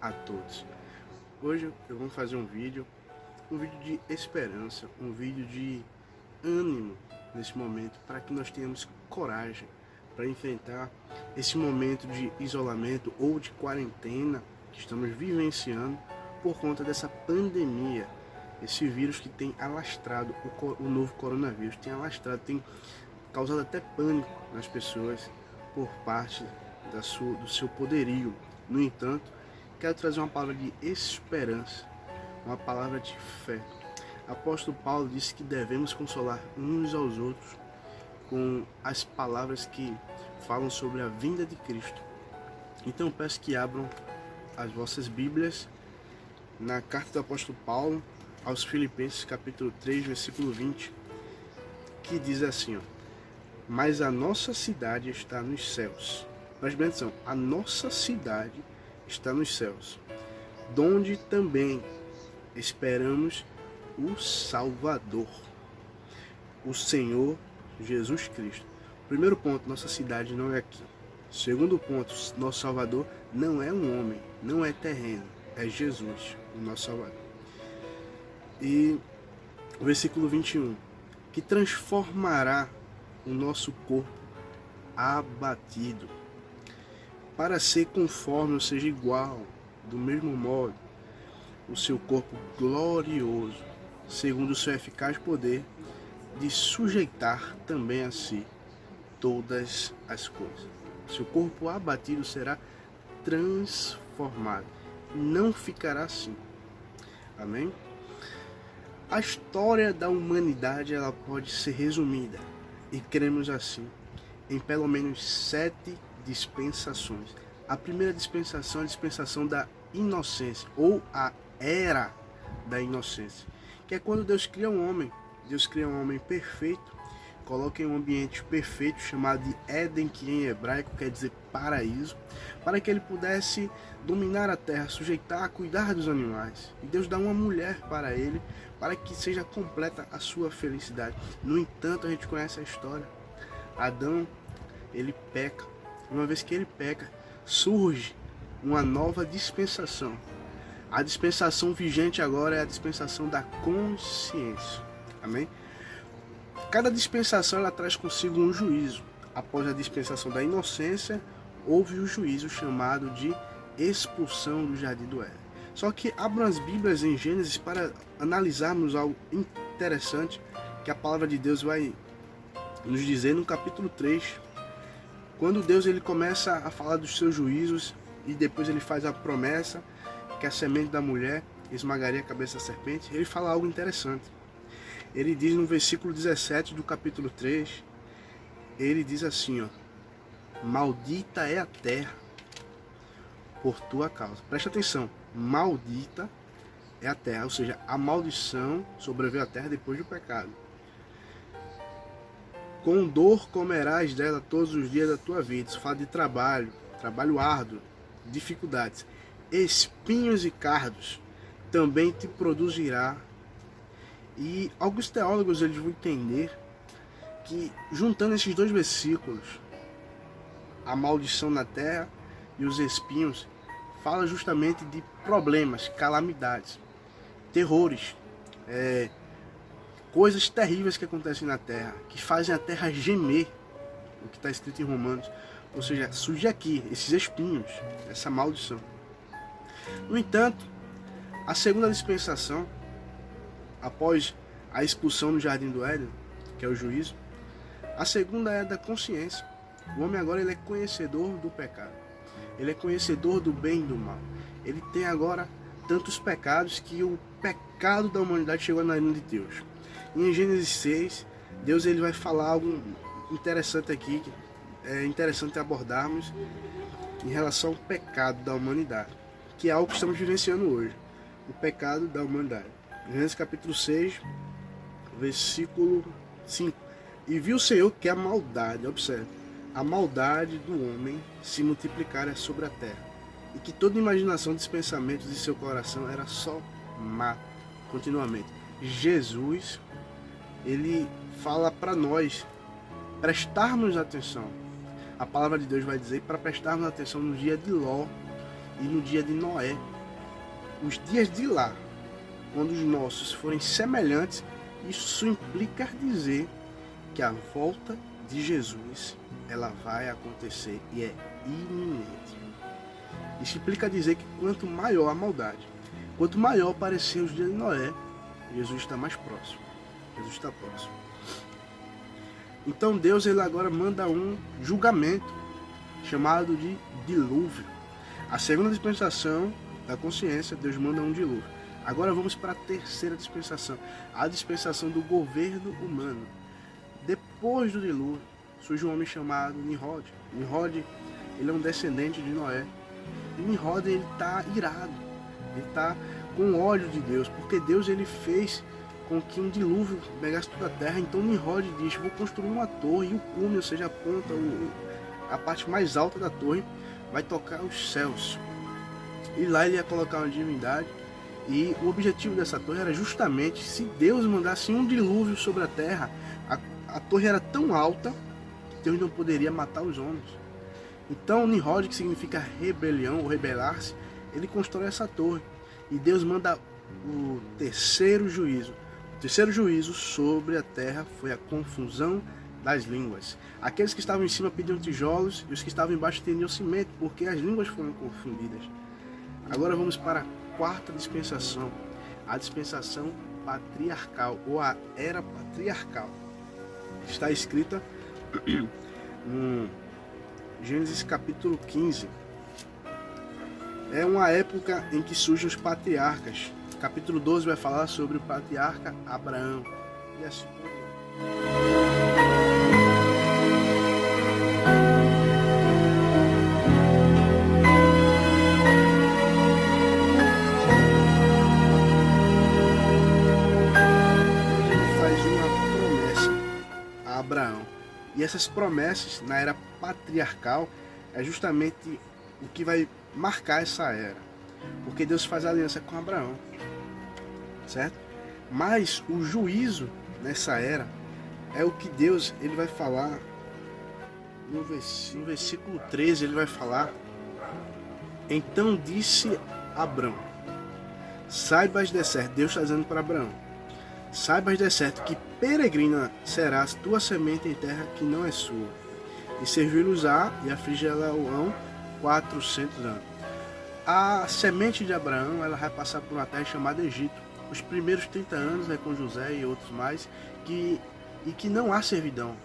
a todos. Hoje eu vou fazer um vídeo de esperança, um vídeo de ânimo nesse momento, para que nós tenhamos coragem para enfrentar esse momento de isolamento ou de quarentena que estamos vivenciando por conta dessa pandemia, esse vírus que tem alastrado, o novo coronavírus tem alastrado, tem causado até pânico nas pessoas por parte do seu poderio. No entanto, quero trazer uma palavra de esperança, uma palavra de fé. Apóstolo Paulo disse que devemos consolar uns aos outros com as palavras que falam sobre a vinda de Cristo. Então peço que abram as vossas Bíblias na carta do apóstolo Paulo aos Filipenses, capítulo 3, versículo 20, que diz assim, mas a nossa cidade está nos céus. Preste bem atenção, a nossa cidade está nos céus, donde também esperamos o Salvador, o Senhor Jesus Cristo. Primeiro ponto, nossa cidade não é aqui. Segundo ponto, nosso Salvador não é um homem, não é terreno, é Jesus, o nosso Salvador. E o versículo 21, que transformará o nosso corpo abatido, para ser conforme, ou seja, igual, do mesmo modo, o seu corpo glorioso, segundo o seu eficaz poder, de sujeitar também a si todas as coisas. Seu corpo abatido será transformado, não ficará assim. Amém? A história da humanidade ela pode ser resumida, e cremos assim, em pelo menos 7 dispensações. A primeira dispensação é a dispensação da inocência, ou a era da inocência, que é quando Deus cria um homem. Deus cria um homem perfeito, coloca em um ambiente perfeito chamado de Éden, que em hebraico quer dizer paraíso, para que ele pudesse dominar a terra, sujeitar, cuidar dos animais. E Deus dá uma mulher para ele, para que seja completa a sua felicidade. No entanto, a gente conhece a história. Adão, ele peca. Uma vez que ele peca, surge uma nova dispensação. A dispensação vigente agora é a dispensação da consciência. Amém? Cada dispensação ela traz consigo um juízo. Após a dispensação da inocência, houve o juízo chamado de expulsão do jardim do Éden. Só que abram as Bíblias em Gênesis para analisarmos algo interessante que a palavra de Deus vai nos dizer no capítulo 3. Quando Deus ele começa a falar dos seus juízos e depois ele faz a promessa que a semente da mulher esmagaria a cabeça da serpente, ele fala algo interessante. Ele diz no versículo 17 do capítulo 3, ele diz assim, maldita é a terra por tua causa. Preste atenção, maldita é a terra, ou seja, a maldição sobreveio à terra depois do pecado. Com dor comerás dela todos os dias da tua vida. Isso fala de trabalho, trabalho árduo, dificuldades. Espinhos e cardos também te produzirá. E alguns teólogos eles vão entender que, juntando esses dois versículos, a maldição na terra e os espinhos, fala justamente de problemas, calamidades, terrores, coisas terríveis que acontecem na terra, que fazem a terra gemer, o que está escrito em Romanos. Ou seja, surge aqui esses espinhos, essa maldição. No entanto, a segunda dispensação, após a expulsão no jardim do Éden, que é o juízo, a segunda é da consciência. O homem agora ele é conhecedor do pecado, ele é conhecedor do bem e do mal. Ele tem agora tantos pecados que o pecado da humanidade chegou na ira de Deus. E em Gênesis 6, Deus ele vai falar algo interessante aqui, que é interessante abordarmos em relação ao pecado da humanidade, que é algo que estamos vivenciando hoje, o pecado da humanidade. Gênesis capítulo 6, versículo 5. E viu o Senhor que a maldade, observe, a maldade do homem se multiplicara sobre a terra, e que toda imaginação dos pensamentos de seu coração era só má continuamente. Jesus, ele fala para nós prestarmos atenção. A palavra de Deus vai dizer para prestarmos atenção no dia de Ló e no dia de Noé, os dias de lá, quando os nossos forem semelhantes, isso implica dizer que a volta de Jesus, ela vai acontecer e é iminente. Isso implica dizer que quanto maior a maldade, quanto maior parecer os dias de Noé, Jesus está mais próximo. Jesus está próximo. Então Deus, ele agora manda um julgamento chamado de dilúvio. A segunda dispensação da consciência, Deus manda um dilúvio. Agora vamos para a terceira dispensação, a dispensação do governo humano. Depois do dilúvio, surge um homem chamado Nimrod. Nimrod, ele é um descendente de Noé. E Nimrod, ele está irado, ele está com ódio de Deus, porque Deus, ele fez com que um dilúvio pegasse toda a terra. Então Nimrod diz: vou construir uma torre, e o cume, ou seja, a ponta, a parte mais alta da torre, vai tocar os céus. E lá ele ia colocar uma divindade. E o objetivo dessa torre era justamente, se Deus mandasse um dilúvio sobre a terra, a torre era tão alta que Deus não poderia matar os homens. Então Nimrod, que significa rebelião ou rebelar-se, ele constrói essa torre. E Deus manda o terceiro juízo. O terceiro juízo sobre a terra foi a confusão das línguas. Aqueles que estavam em cima pediam tijolos e os que estavam embaixo tendiam cimento, porque as línguas foram confundidas. Agora vamos para a quarta dispensação, a dispensação patriarcal, ou a era patriarcal. Está escrita no Gênesis capítulo 15. É uma época em que surgem os patriarcas. Capítulo 12 vai falar sobre o patriarca Abraão. E assim por diante. Abraão. E essas promessas na era patriarcal é justamente o que vai marcar essa era, porque Deus faz aliança com Abraão, certo? Mas o juízo nessa era é o que Deus, ele vai falar no versículo 13, ele vai falar: então disse Abraão, saibas de certo, Deus está dizendo para Abraão, saibas de certo que peregrina serás tua semente em terra que não é sua, e servi-los-á e afligí-la-ão 400 anos. A semente de Abraão, ela vai passar por uma terra chamada Egito. Os primeiros 30 anos, né, com José e outros mais, que não há servidão,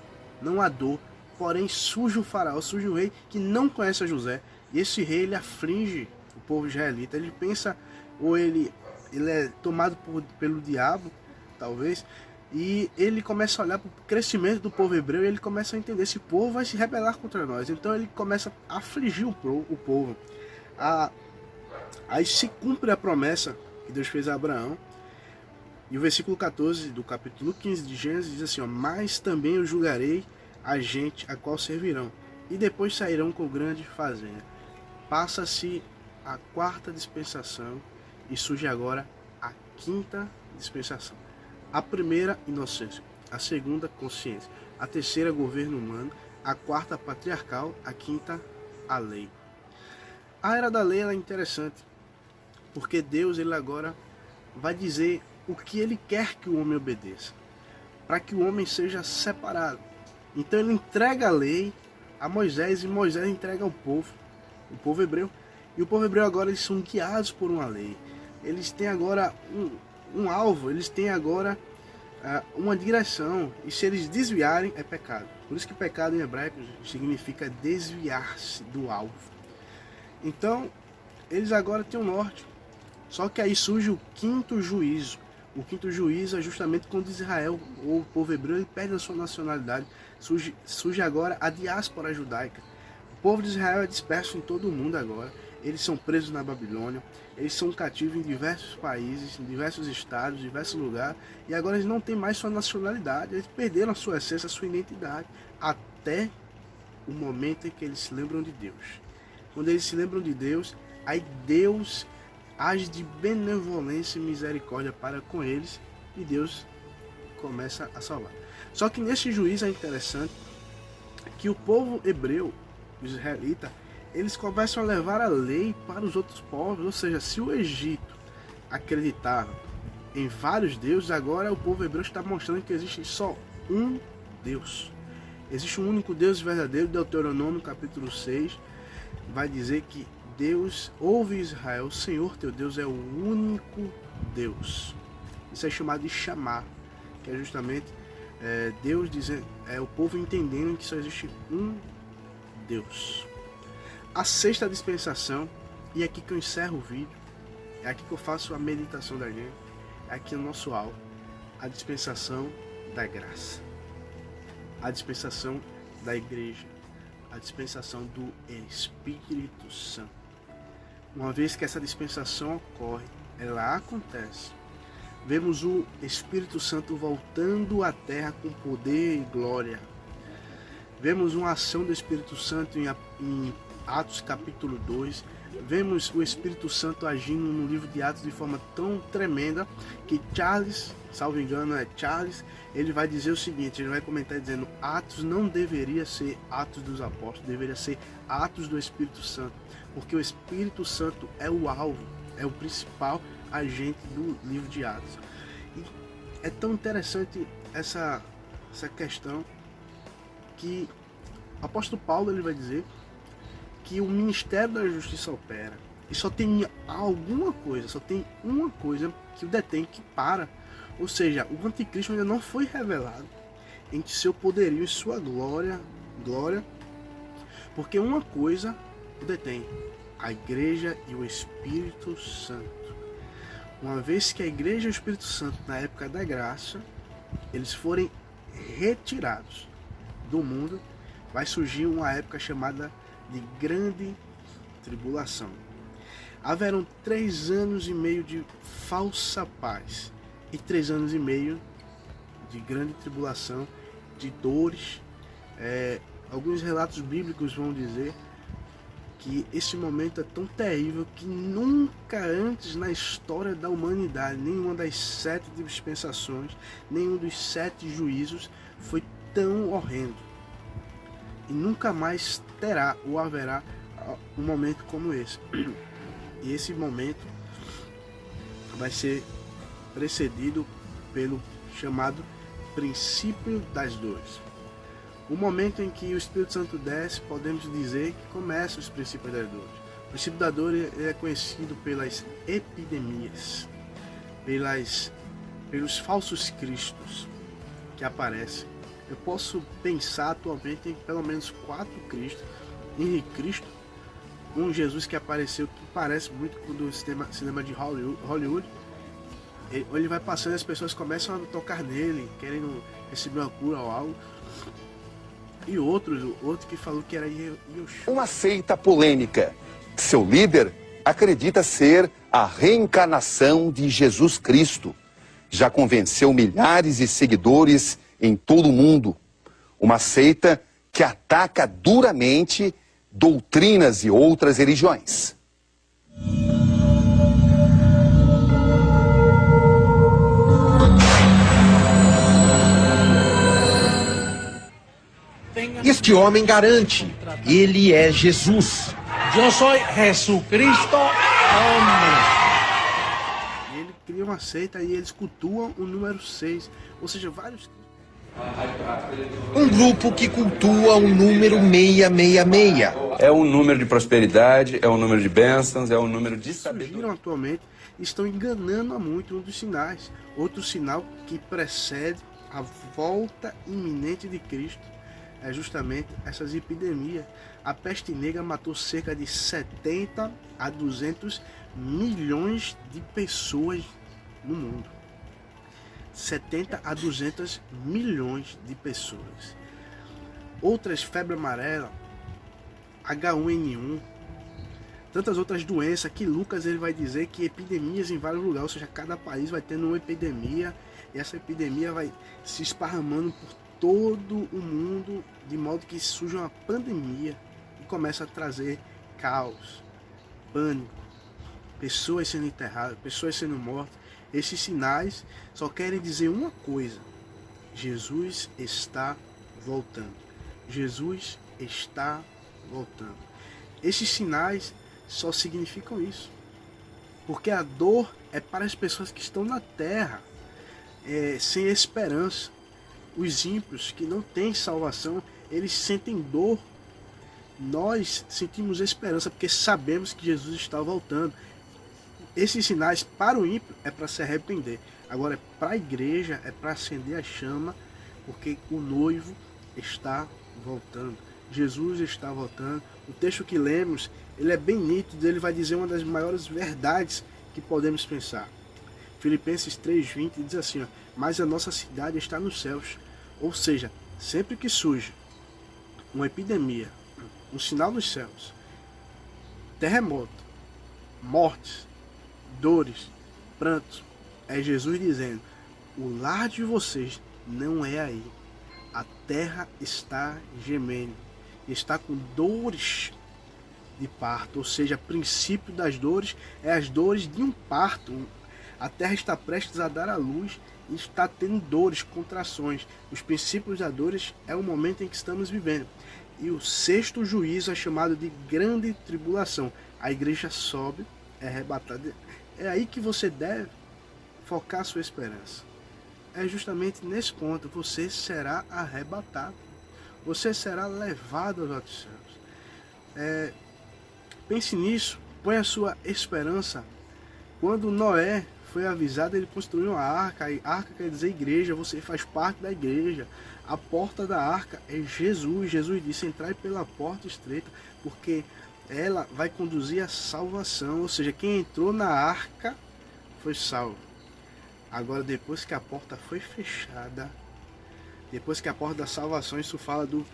não há dor, porém surge o faraó, surge o rei que não conhece a José, e esse rei, ele aflige o povo israelita. Ele pensa, ou ele é tomado pelo diabo, talvez, e ele começa a olhar para o crescimento do povo hebreu, e ele começa a entender: esse povo vai se rebelar contra nós. Então ele começa a afligir o povo. Aí se cumpre a promessa que Deus fez a Abraão, e o versículo 14 do capítulo 15 de Gênesis diz assim: ó, mas também eu julgarei a gente a qual servirão, e depois sairão com grande fazenda. Passa-se a quarta dispensação e surge agora a quinta dispensação. A primeira, inocência. A segunda, consciência. A terceira, governo humano. A quarta, patriarcal. A quinta, a lei. A era da lei, ela é interessante, porque Deus, ele agora vai dizer o que ele quer que o homem obedeça, para que o homem seja separado. Então ele entrega a lei a Moisés, e Moisés entrega ao povo, o povo hebreu. E o povo hebreu agora, eles são guiados por uma lei. Eles têm agora um alvo, eles têm agora uma direção, e se eles desviarem é pecado. Por isso que pecado em hebraico significa desviar-se do alvo. Então eles agora têm um norte. Só que aí surge o quinto juízo. O quinto juízo é justamente quando Israel, ou o povo hebreu, ele perde a sua nacionalidade. Surge agora a diáspora judaica. O povo de Israel é disperso em todo o mundo agora. Eles são presos na Babilônia, eles são cativos em diversos países, em diversos estados, em diversos lugares, e agora eles não têm mais sua nacionalidade, eles perderam a sua essência, a sua identidade, até o momento em que eles se lembram de Deus. Quando eles se lembram de Deus, aí Deus age de benevolência e misericórdia para com eles, e Deus começa a salvar. Só que nesse juízo é interessante que o povo hebreu, os israelitas, eles começam a levar a lei para os outros povos. Ou seja, se o Egito acreditava em vários deuses, agora o povo hebreu está mostrando que existe só um Deus. Existe um único Deus verdadeiro. Deuteronômio capítulo 6 vai dizer que Deus, ouve Israel, o Senhor teu Deus é o único Deus. Isso é chamado de chamar, que é justamente Deus dizendo, o povo entendendo que só existe um Deus. A sexta dispensação, e é aqui que eu encerro o vídeo, é aqui que eu faço a meditação da gente, é aqui no nosso alvo, a dispensação da graça, a dispensação da igreja, a dispensação do Espírito Santo. Uma vez que essa dispensação ocorre, ela acontece, vemos o Espírito Santo voltando à terra com poder e glória. Vemos uma ação do Espírito Santo em Atos capítulo 2. Vemos o Espírito Santo agindo no livro de Atos de forma tão tremenda que Charles, salvo engano é Charles, ele vai dizer o seguinte, ele vai comentar dizendo: Atos não deveria ser Atos dos Apóstolos, deveria ser Atos do Espírito Santo, porque o Espírito Santo é o alvo, é o principal agente do livro de Atos. E é tão interessante essa questão que o apóstolo Paulo ele vai dizer que o ministério da justiça opera e só tem alguma coisa, só tem uma coisa que o detém, que para. Ou seja, o anticristo ainda não foi revelado em seu poderio e sua glória, porque uma coisa o detém: a igreja e o Espírito Santo. Uma vez que a igreja e o Espírito Santo, na época da graça, eles forem retirados do mundo, vai surgir uma época chamada de grande tribulação. Haverão 3 anos e meio de falsa paz e 3 anos e meio de grande tribulação, de dores. Alguns relatos bíblicos vão dizer que esse momento é tão terrível que nunca antes na história da humanidade, nenhuma das 7 dispensações, nenhum dos 7 juízos foi tão horrendo. E nunca mais terá ou haverá um momento como esse. E esse momento vai ser precedido pelo chamado princípio das dores. O momento em que o Espírito Santo desce, podemos dizer que começam os princípios das dores. O princípio da dor é conhecido pelas epidemias, pelos falsos cristos que aparecem. Eu posso pensar atualmente em pelo menos 4 cristos. Henrique Cristo, um Jesus que apareceu que parece muito com o cinema de Hollywood. Ele vai passando e as pessoas começam a tocar nele, querendo receber uma cura ou algo. E outro que falou que era Yoshua. Uma seita polêmica. Seu líder acredita ser a reencarnação de Jesus Cristo. Já convenceu milhares de seguidores em todo o mundo. Uma seita que ataca duramente doutrinas e outras religiões. Este homem garante, ele é Jesus. Eu sou Jesucristo, homem. Ele cria uma seita e eles cultuam o número 6, ou seja, vários. Um grupo que cultua o número 666. É um número de prosperidade, é um número de bênçãos, é um número de sabedoria. Surgiram atualmente e estão enganando a muito um dos sinais. Outro sinal que precede a volta iminente de Cristo é justamente essas epidemias. A peste negra matou cerca de 70 a 200 milhões de pessoas no mundo. 70 a 200 milhões de pessoas. Outras, febre amarela, H1N1, tantas outras doenças que Lucas ele vai dizer que epidemias em vários lugares, ou seja, cada país vai tendo uma epidemia e essa epidemia vai se esparramando por todo o mundo, de modo que surge uma pandemia e começa a trazer caos, pânico, pessoas sendo enterradas, pessoas sendo mortas. Esses sinais só querem dizer uma coisa: Jesus está voltando. Jesus está voltando. Esses sinais só significam isso, porque a dor é para as pessoas que estão na terra, sem esperança. Os ímpios que não têm salvação, eles sentem dor. Nós sentimos esperança porque sabemos que Jesus está voltando. Esses sinais para o ímpio é para se arrepender. Agora, para a igreja é para acender a chama, porque o noivo está voltando. Jesus está voltando. O texto que lemos, ele é bem nítido, ele vai dizer uma das maiores verdades que podemos pensar. Filipenses 3:20 diz assim, mas a nossa cidade está nos céus. Ou seja, sempre que surge uma epidemia, um sinal nos céus, terremoto, mortes, dores, prantos, é Jesus dizendo, o lar de vocês não é aí. A terra está gemendo, está com dores de parto, ou seja, o princípio das dores é as dores de um parto. A terra está prestes a dar à luz e está tendo dores, contrações. Os princípios das dores é o momento em que estamos vivendo. E o sexto juízo é chamado de grande tribulação. A igreja sobe, é arrebatada. É aí que você deve focar sua esperança. É justamente nesse ponto, você será arrebatado. Você será levado aos altos céus. Pense nisso, põe a sua esperança. Quando Noé foi avisado, ele construiu uma arca. A arca quer dizer igreja, você faz parte da igreja. A porta da arca é Jesus. Jesus disse, entrai pela porta estreita, porque ela vai conduzir à salvação. Ou seja, quem entrou na arca foi salvo. Agora, depois que a porta foi fechada, depois que a porta da salvação, isso fala do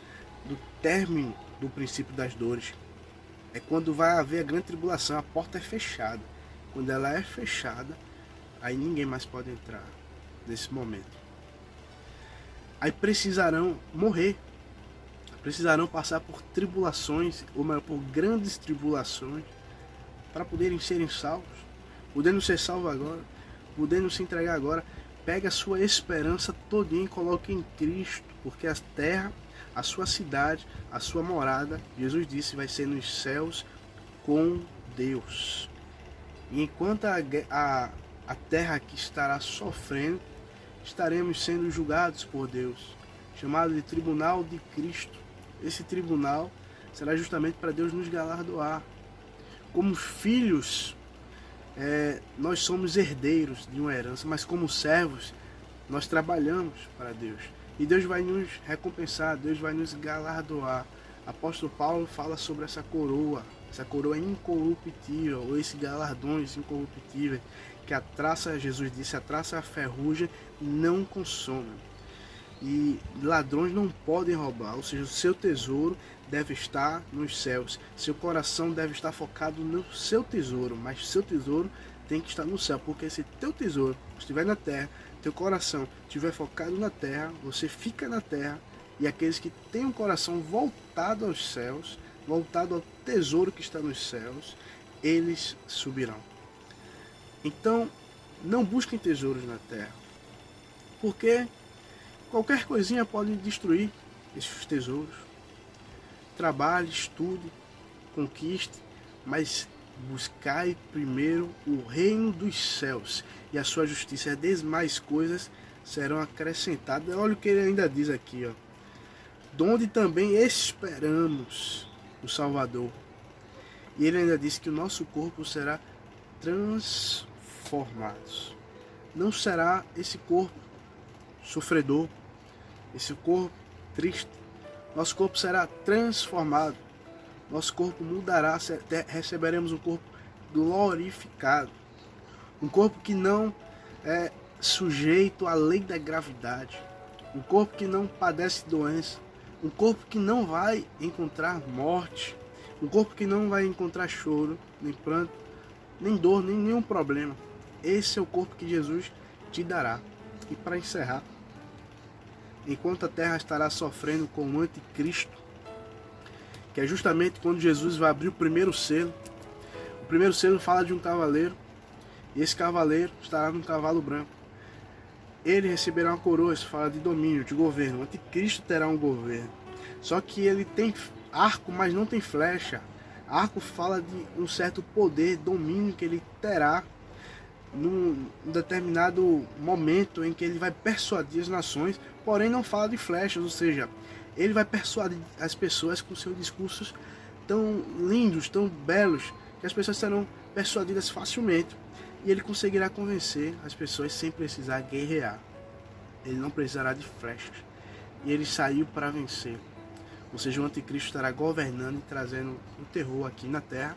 término do princípio das dores. É quando vai haver a grande tribulação, a porta é fechada. Quando ela é fechada, aí ninguém mais pode entrar nesse momento. Aí precisarão morrer, precisarão passar por tribulações, ou melhor, por grandes tribulações, para poderem serem salvos, podendo ser salvos agora, podendo se entregar agora. Pega a sua esperança todinha e coloque em Cristo, porque a terra, a sua cidade, a sua morada, Jesus disse, vai ser nos céus com Deus. E enquanto a terra aqui estará sofrendo, estaremos sendo julgados por Deus, chamado de tribunal de Cristo. Esse tribunal será justamente para Deus nos galardoar. Como filhos, nós somos herdeiros de uma herança, mas como servos, nós trabalhamos para Deus. E Deus vai nos recompensar, Deus vai nos galardoar. Apóstolo Paulo fala sobre essa coroa incorruptível, ou esses galardões incorruptíveis, que a traça, Jesus disse, a traça e a ferrugem não consomem. E ladrões não podem roubar, ou seja, o seu tesouro deve estar nos céus. Seu coração deve estar focado no seu tesouro, mas seu tesouro tem que estar no céu, porque se teu tesouro estiver na terra, teu coração estiver focado na terra, você fica na terra, e aqueles que têm um coração voltado aos céus, voltado ao tesouro que está nos céus, eles subirão. Então, não busquem tesouros na terra, porque qualquer coisinha pode destruir esses tesouros. Trabalhe, estude, conquiste, mas buscai primeiro o reino dos céus e a sua justiça, e as demais coisas serão acrescentadas. Olha o que ele ainda diz aqui, donde também esperamos o Salvador. E ele ainda diz que o nosso corpo será transformado. Não será esse corpo sofredor, esse corpo triste. Nosso corpo será transformado. Nosso corpo mudará, receberemos um corpo glorificado. Um corpo que não é sujeito à lei da gravidade. Um corpo que não padece doença. Um corpo que não vai encontrar morte. Um corpo que não vai encontrar choro, nem pranto, nem dor, nem nenhum problema. Esse é o corpo que Jesus te dará. E para encerrar, enquanto a terra estará sofrendo com o anticristo, que é justamente quando Jesus vai abrir o primeiro selo. O primeiro selo fala de um cavaleiro, e esse cavaleiro estará num cavalo branco. Ele receberá uma coroa, isso fala de domínio, de governo. O anticristo terá um governo. Só que ele tem arco, mas não tem flecha. Arco fala de um certo poder, domínio que ele terá. num determinado momento em que ele vai persuadir as nações, porém não fala de flechas, ou seja, ele vai persuadir as pessoas com seus discursos tão lindos, tão belos, que as pessoas serão persuadidas facilmente e ele conseguirá convencer as pessoas sem precisar guerrear. Ele não precisará de flechas. E ele saiu para vencer. Ou seja, o anticristo estará governando e trazendo o terror aqui na terra.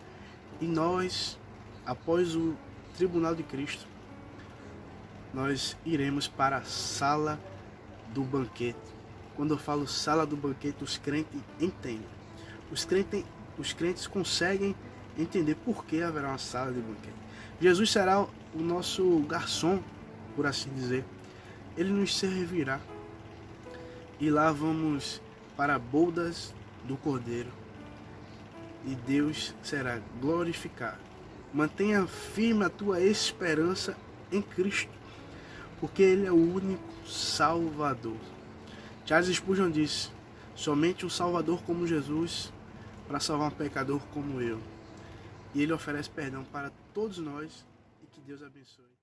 E nós, após o tribunal de Cristo, nós iremos para a sala do banquete. Quando eu falo sala do banquete, os crentes entendem. Os crentes conseguem entender por que haverá uma sala de banquete. Jesus será o nosso garçom, por assim dizer. Ele nos servirá. E lá vamos para bodas do Cordeiro. E Deus será glorificado. Mantenha firme a tua esperança em Cristo, porque Ele é o único Salvador. Charles Spurgeon disse: somente um Salvador como Jesus para salvar um pecador como eu. E Ele oferece perdão para todos nós e que Deus abençoe.